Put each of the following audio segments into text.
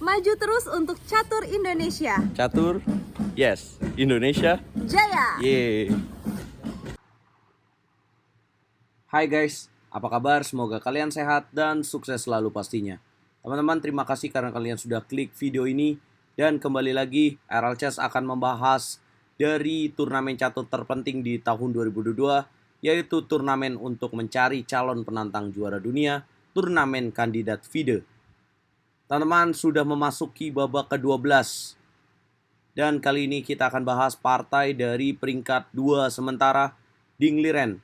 Maju terus untuk catur Indonesia. Catur, yes. Indonesia, Jaya! yeay. Hai guys, apa kabar? Semoga kalian sehat dan sukses selalu pastinya. Teman-teman, terima kasih karena kalian sudah klik video ini. Dan kembali lagi, RL Chess akan membahas dari turnamen catur terpenting di tahun 2022, yaitu turnamen untuk mencari calon penantang juara dunia, turnamen kandidat FIDE. Teman-teman, sudah memasuki babak ke-12. Dan kali ini kita akan bahas partai dari peringkat 2 sementara, Ding Liren,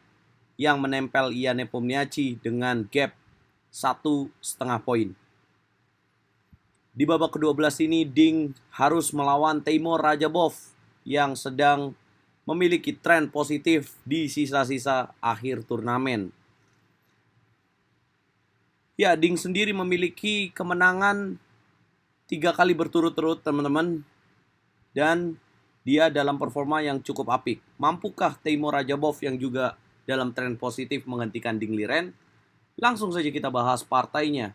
yang menempel Ian Nepomniachtchi dengan gap 1,5 poin. Di babak ke-12 ini, Ding harus melawan Teimur Radjabov yang sedang memiliki tren positif di sisa-sisa akhir turnamen. Ya, Ding sendiri memiliki kemenangan 3 kali berturut-turut, teman-teman. Dan dia dalam performa yang cukup apik. Mampukah Teimur Radjabov yang juga dalam tren positif menghentikan Ding Liren? Langsung saja kita bahas partainya.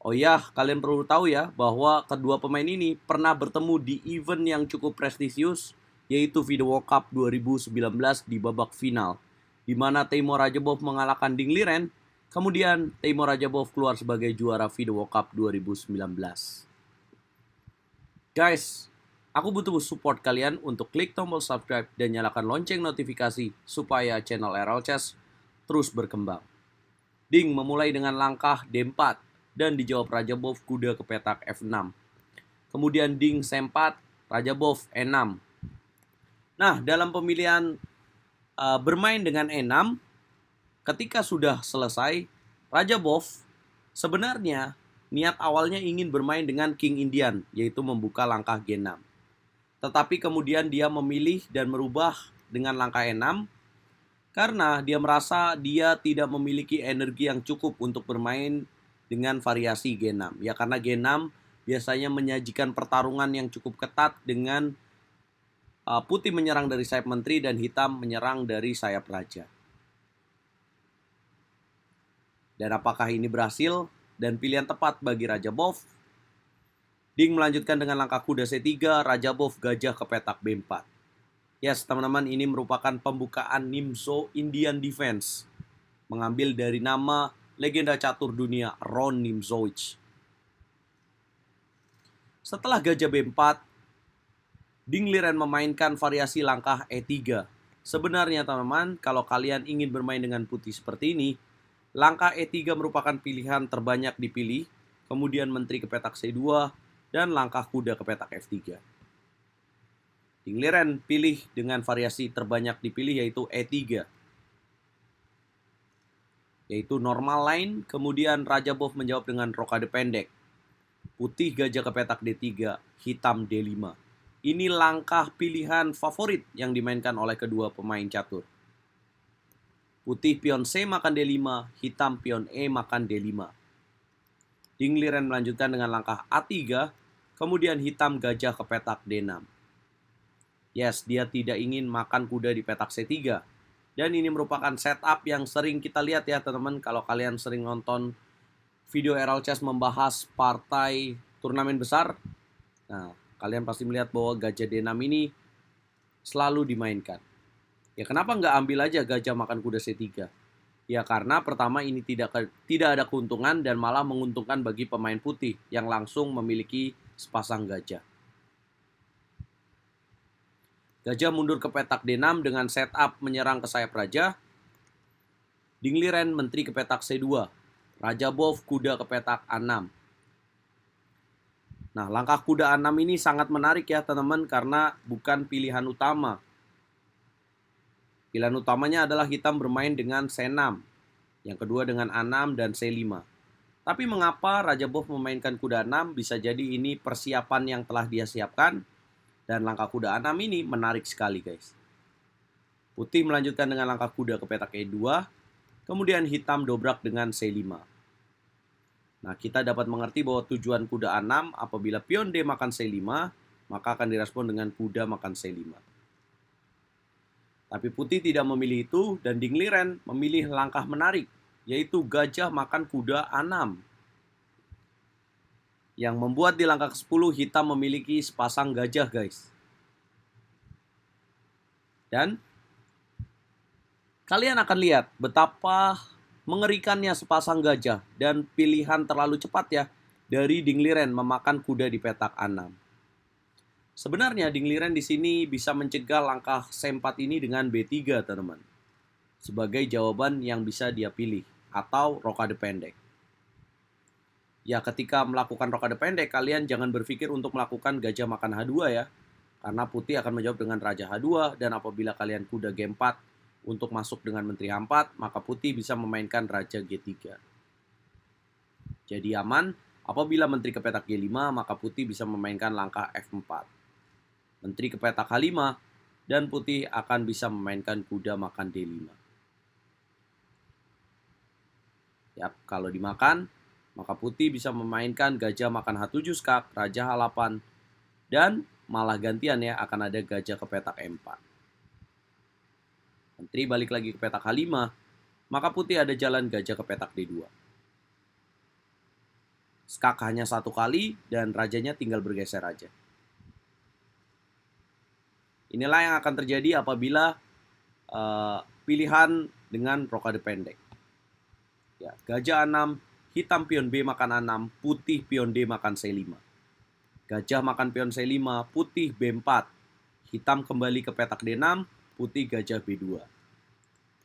Oh ya, kalian perlu tahu ya bahwa kedua pemain ini pernah bertemu di event yang cukup prestisius, yaitu FIDE World Cup 2019 di babak final, di mana Teimur Radjabov mengalahkan Ding Liren. Kemudian Teimur Radjabov keluar sebagai juara FIDE World Cup 2019. Guys, aku butuh support kalian untuk klik tombol subscribe dan nyalakan lonceng notifikasi supaya channel RL Chess terus berkembang. Ding memulai dengan langkah D4 dan dijawab Radjabov kuda ke petak F6. Kemudian Ding C4, Radjabov E6. Nah, dalam pemilihan bermain dengan E6, ketika sudah selesai, Radjabov sebenarnya niat awalnya ingin bermain dengan King Indian, yaitu membuka langkah G6. Tetapi kemudian dia memilih dan merubah dengan langkah E6 karena dia merasa dia tidak memiliki energi yang cukup untuk bermain dengan variasi G6. Ya, karena G6 biasanya menyajikan pertarungan yang cukup ketat dengan putih menyerang dari sayap menteri dan hitam menyerang dari sayap raja. Dan apakah ini berhasil dan pilihan tepat bagi Radjabov? Ding melanjutkan dengan langkah kuda C3, Radjabov gajah ke petak B4. Yes, teman-teman, ini merupakan pembukaan Nimzo Indian Defense, mengambil dari nama legenda catur dunia Ron Nimzowitsch. Setelah gajah B4, Ding Liren memainkan variasi langkah E3. Sebenarnya teman-teman, kalau kalian ingin bermain dengan putih seperti ini, langkah E3 merupakan pilihan terbanyak dipilih, kemudian menteri ke petak C2, dan langkah kuda ke petak F3. Ding Liren pilih dengan variasi terbanyak dipilih yaitu E3. Yaitu normal line, kemudian Radjabov menjawab dengan rokade pendek. Putih gajah ke petak D3, hitam D5. Ini langkah pilihan favorit yang dimainkan oleh kedua pemain catur. Putih pion C makan D5, hitam pion E makan D5. Ding Liren melanjutkan dengan langkah A3, kemudian hitam gajah ke petak D6. Yes, dia tidak ingin makan kuda di petak C3. Dan ini merupakan setup yang sering kita lihat ya teman-teman. Kalau kalian sering nonton video RL Chess membahas partai turnamen besar, nah, kalian pasti melihat bahwa gajah D6 ini selalu dimainkan. Ya, kenapa nggak ambil aja gajah makan kuda C3? Ya, karena pertama ini tidak ada keuntungan dan malah menguntungkan bagi pemain putih yang langsung memiliki sepasang gajah. Gajah mundur ke petak D6 dengan setup menyerang ke sayap raja. Ding Liren menteri ke petak C2. Radjabov kuda ke petak A6. Nah, langkah kuda A6 ini sangat menarik ya teman-teman karena bukan pilihan utama. Pilihan utamanya adalah hitam bermain dengan C6. Yang kedua dengan A6 dan C5. Tapi mengapa Radjabov memainkan kuda A6? Bisa jadi ini persiapan yang telah dia siapkan. Dan langkah kuda A6 ini menarik sekali guys. Putih melanjutkan dengan langkah kuda ke petak E2. Kemudian hitam dobrak dengan C5. Nah, kita dapat mengerti bahwa tujuan kuda A6 apabila pion D makan C5, maka akan direspon dengan kuda makan C5. Tapi putih tidak memilih itu dan Ding Liren memilih langkah menarik, yaitu gajah makan kuda A6. Yang membuat di langkah ke-10 hitam memiliki sepasang gajah, guys. Dan kalian akan lihat betapa mengerikannya sepasang gajah dan pilihan terlalu cepat ya dari Dingliren memakan kuda di petak A6. Sebenarnya Dingliren di sini bisa mencegah langkah C4 ini dengan B3, teman-teman. Sebagai jawaban yang bisa dia pilih atau rokade pendek. Ya, ketika melakukan rokade pendek, kalian jangan berpikir untuk melakukan gajah makan H2 ya. Karena putih akan menjawab dengan raja H2, dan apabila kalian kuda G4 untuk masuk dengan menteri H4, maka putih bisa memainkan raja G3. Jadi aman, apabila menteri ke petak G5, maka putih bisa memainkan langkah F4. Menteri ke petak H5, dan putih akan bisa memainkan kuda makan D5. Yap, kalau dimakan, maka putih bisa memainkan gajah makan H7 skak, raja H8, dan malah gantian ya, akan ada gajah ke petak E4. Menteri balik lagi ke petak H5, maka putih ada jalan gajah ke petak D2. Skak hanya satu kali, dan rajanya tinggal bergeser aja. Inilah yang akan terjadi apabila pilihan dengan rokade pendek. Ya, gajah A6, hitam pion B makan A6, putih pion D makan C5. Gajah makan pion C5, putih B4. Hitam kembali ke petak D6, putih gajah B2.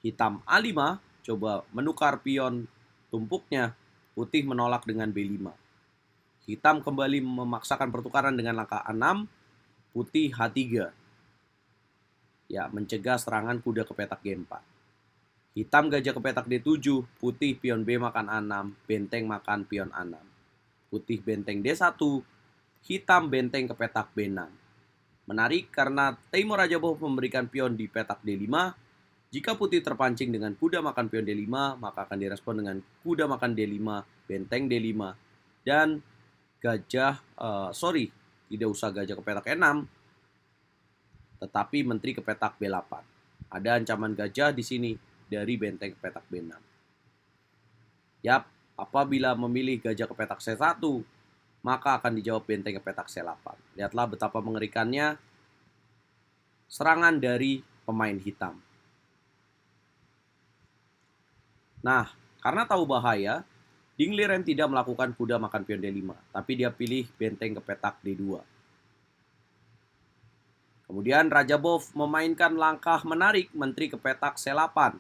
Hitam A5, coba menukar pion tumpuknya, putih menolak dengan B5. Hitam kembali memaksakan pertukaran dengan langkah A6, putih H3. Ya, mencegah serangan kuda ke petak G4. Hitam gajah ke petak D7, putih pion B makan A6, benteng makan pion A6. Putih benteng D1, hitam benteng ke petak B6. Menarik karena Teimur Rajabov memberikan pion di petak D5. Jika putih terpancing dengan kuda makan pion D5, maka akan direspon dengan kuda makan D5, benteng D5, dan tidak usah gajah ke petak E6, tetapi menteri ke petak B8. Ada ancaman gajah di sini dari benteng ke petak B6. Yap, apabila memilih gajah ke petak C1, maka akan dijawab benteng ke petak C8. Lihatlah betapa mengerikannya serangan dari pemain hitam. Nah, karena tahu bahaya, Dingliren tidak melakukan kuda makan pion D5, tapi dia pilih benteng ke petak D2. Kemudian Rajabov memainkan langkah menarik menteri ke petak C8.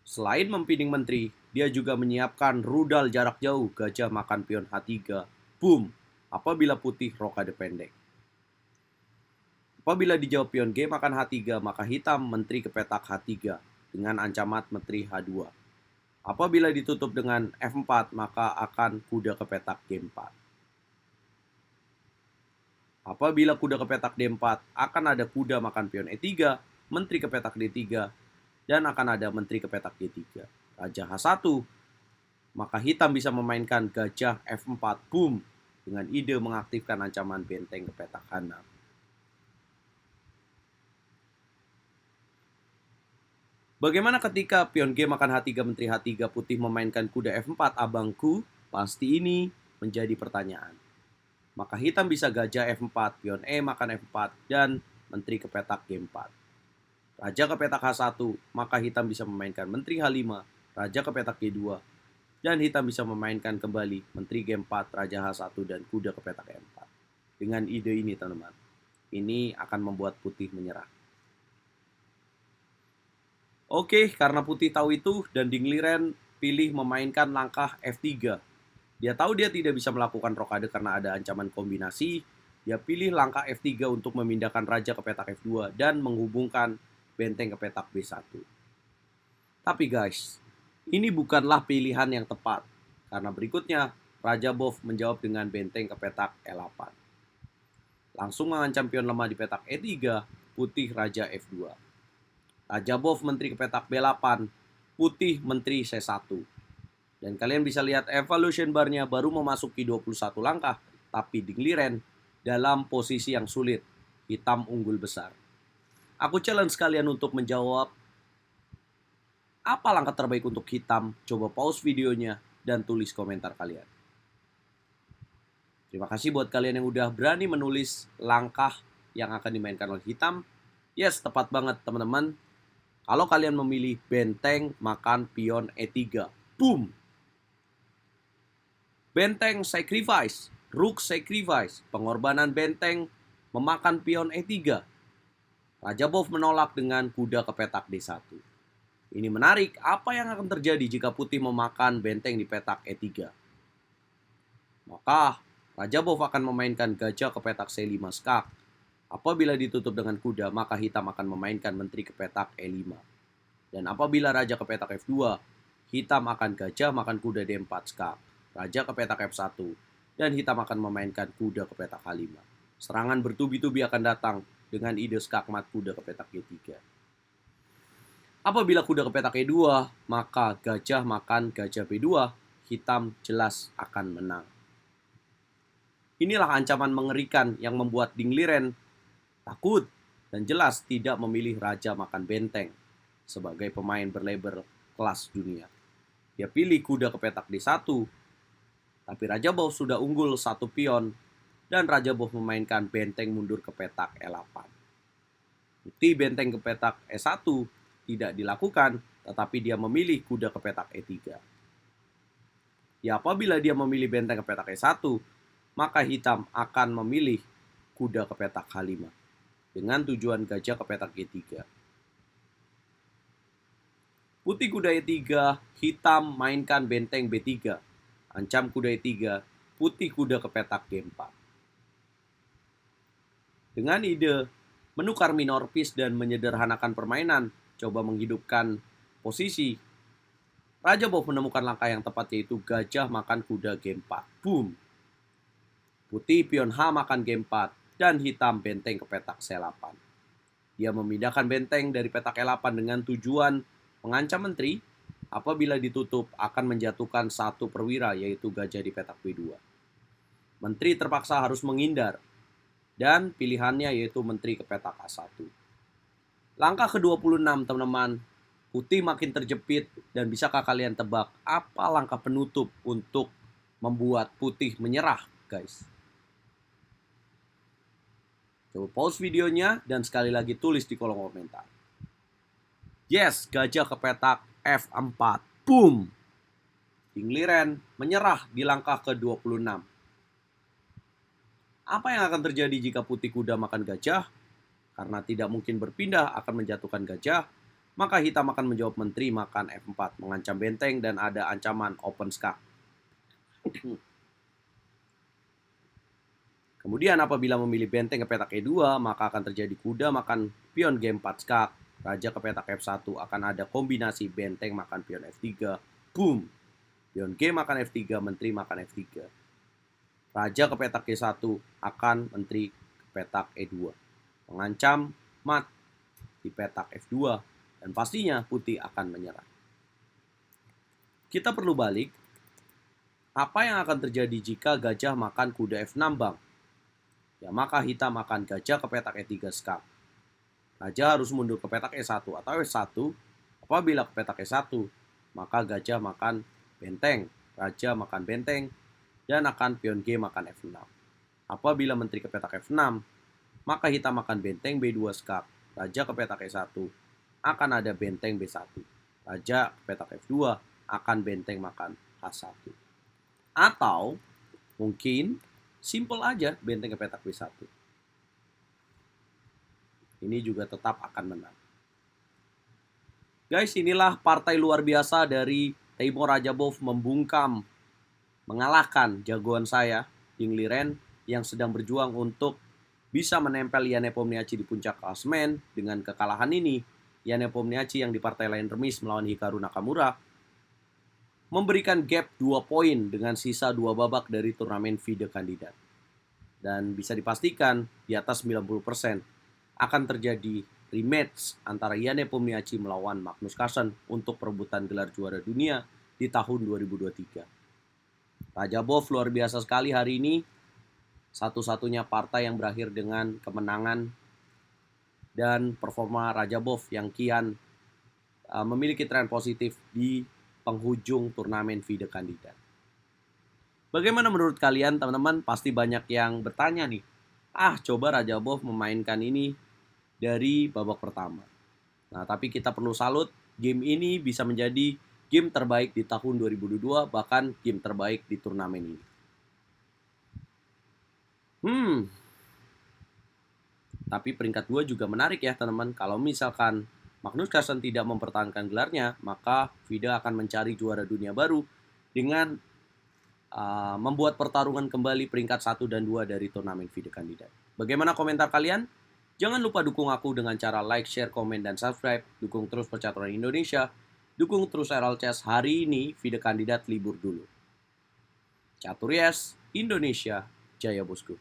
Selain mempining menteri, dia juga menyiapkan rudal jarak jauh gajah makan pion H3. Boom! Apabila putih rokade pendek. Apabila dijawab pion G makan H3, maka hitam menteri ke petak H3 dengan ancaman menteri H2. Apabila ditutup dengan F4, maka akan kuda ke petak G4. Apabila kuda ke petak D4, akan ada kuda makan pion E3, menteri ke petak D3, dan akan ada menteri ke petak G3. Raja H1, maka hitam bisa memainkan gajah F4, boom, dengan ide mengaktifkan ancaman benteng ke petak H6. Bagaimana ketika pion G makan H3, menteri H3, putih memainkan kuda F4, abangku? Pasti ini menjadi pertanyaan. Maka hitam bisa gajah F4, pion E makan F4, dan menteri ke petak G4. Raja ke petak H1, maka hitam bisa memainkan menteri H5, raja ke petak G2, dan hitam bisa memainkan kembali menteri G4, raja H1, dan kuda ke petak E4. Dengan ide ini, teman-teman, ini akan membuat putih menyerah. Oke, karena putih tahu itu dan Dingliren pilih memainkan langkah F3. Dia tahu dia tidak bisa melakukan rokade karena ada ancaman kombinasi. Dia pilih langkah F3 untuk memindahkan raja ke petak F2 dan menghubungkan benteng ke petak B1. Tapi guys, ini bukanlah pilihan yang tepat. Karena berikutnya, Rajabov menjawab dengan benteng ke petak E8. Langsung mengancam pion lemah di petak E3, putih raja F2. Rajabov menteri ke petak B8, putih menteri C1. Dan kalian bisa lihat evolution bar-nya baru memasuki 21 langkah, tapi Dingliren dalam posisi yang sulit, hitam unggul besar. Aku challenge kalian untuk menjawab apa langkah terbaik untuk hitam. Coba pause videonya dan tulis komentar kalian. Terima kasih buat kalian yang udah berani menulis langkah yang akan dimainkan oleh hitam. Yes, tepat banget teman-teman. Kalau kalian memilih benteng, makan pion E3. Boom! Benteng sacrifice, rook sacrifice, pengorbanan benteng, memakan pion E3. Raja Bov menolak dengan kuda ke petak D1. Ini menarik, apa yang akan terjadi jika putih memakan benteng di petak E3? Maka Raja Bov akan memainkan gajah ke petak C5 skak. Apabila ditutup dengan kuda, maka hitam akan memainkan menteri ke petak E5. Dan apabila raja ke petak F2, hitam akan gajah makan kuda D4 skak. Raja ke petak F1, dan hitam akan memainkan kuda ke petak H5. Serangan bertubi-tubi akan datang dengan ide skak mat kuda ke petak G3. Apabila kuda ke petak E2, maka gajah makan gajah B2, hitam jelas akan menang. Inilah ancaman mengerikan yang membuat Ding Liren takut dan jelas tidak memilih raja makan benteng sebagai pemain berlabel kelas dunia. Dia pilih kuda ke petak D1, tapi Raja Bov sudah unggul satu pion dan Raja Bov memainkan benteng mundur ke petak E8. Putih benteng ke petak E1 tidak dilakukan, tetapi dia memilih kuda ke petak E3. Ya, apabila dia memilih benteng ke petak E1, maka hitam akan memilih kuda ke petak H5 dengan tujuan gajah ke petak G3. Putih kuda E3, hitam mainkan benteng B3. Ancam kuda E3, putih kuda ke petak G4. Dengan ide menukar minor piece dan menyederhanakan permainan, coba menghidupkan posisi, Raja Bov menemukan langkah yang tepat, yaitu gajah makan kuda G4. Boom! Putih pion H makan G4 dan hitam benteng ke petak C8. Dia memindahkan benteng dari petak E8 dengan tujuan mengancam menteri. Apabila ditutup akan menjatuhkan satu perwira, yaitu gajah di petak B2. Menteri terpaksa harus menghindar dan pilihannya yaitu menteri ke petak A1. Langkah ke-26 teman-teman, putih makin terjepit dan bisakah kalian tebak apa langkah penutup untuk membuat putih menyerah, guys? Coba pause videonya dan sekali lagi tulis di kolom komentar. Yes, gajah ke petak F4. Boom! Ding Liren menyerah di langkah ke-26. Apa yang akan terjadi jika putih kuda makan gajah? Karena tidak mungkin berpindah akan menjatuhkan gajah, maka hitam akan menjawab menteri makan F4, mengancam benteng dan ada ancaman open skak. Kemudian apabila memilih benteng ke petak E2, maka akan terjadi kuda makan pion G4 skak. Raja ke petak F1 akan ada kombinasi benteng makan pion F3. Boom! Pion G makan F3, menteri makan F3. Raja ke petak G1 akan menteri ke petak E2. Mengancam mat di petak F2 dan pastinya putih akan menyerah. Kita perlu balik. Apa yang akan terjadi jika gajah makan kuda F6, Bang? Ya, maka hitam akan gajah ke petak E3 skak. Raja harus mundur ke petak E1 atau F1. Apabila ke petak E1, maka gajah makan benteng, raja makan benteng, dan akan pion G makan F6. Apabila menteri ke petak F6, maka hitam makan benteng B2 skak. Raja ke petak E1 akan ada benteng B1. Raja ke petak F2 akan benteng makan H1. Atau mungkin simple aja benteng ke petak B1. Ini juga tetap akan menang. Guys, inilah partai luar biasa dari Teimur Raja Bov membungkam, mengalahkan jagoan saya, Ding Liren, yang sedang berjuang untuk bisa menempel Jan Nepomniachtchi di puncak klasemen. Dengan kekalahan ini, Jan Nepomniachtchi yang di partai lain remis melawan Hikaru Nakamura memberikan gap 2 poin dengan sisa 2 babak dari turnamen FIDE kandidat. Dan bisa dipastikan di atas 90% akan terjadi rematch antara Jan Nepomniachtchi melawan Magnus Carlsen untuk perebutan gelar juara dunia di tahun 2023. Raja Bov luar biasa sekali hari ini. Satu-satunya partai yang berakhir dengan kemenangan dan performa Raja Bov yang kian memiliki tren positif di penghujung turnamen FIDE kandidat. Bagaimana menurut kalian teman-teman? Pasti banyak yang bertanya nih. Coba Rajabov memainkan ini dari babak pertama. Nah, tapi kita perlu salut, game ini bisa menjadi game terbaik di tahun 2022, bahkan game terbaik di turnamen ini. Tapi peringkat 2 juga menarik ya teman-teman. Kalau misalkan Magnus Carlsen tidak mempertahankan gelarnya, maka FIDE akan mencari juara dunia baru dengan membuat pertarungan kembali peringkat 1 dan 2 dari turnamen FIDE kandidat. Bagaimana komentar kalian? Jangan lupa dukung aku dengan cara like, share, komen, dan subscribe. Dukung terus percaturan Indonesia. Dukung terus Herald Chess. Hari ini FIDE kandidat libur dulu. Catur Yes, Indonesia, Jaya Bosku.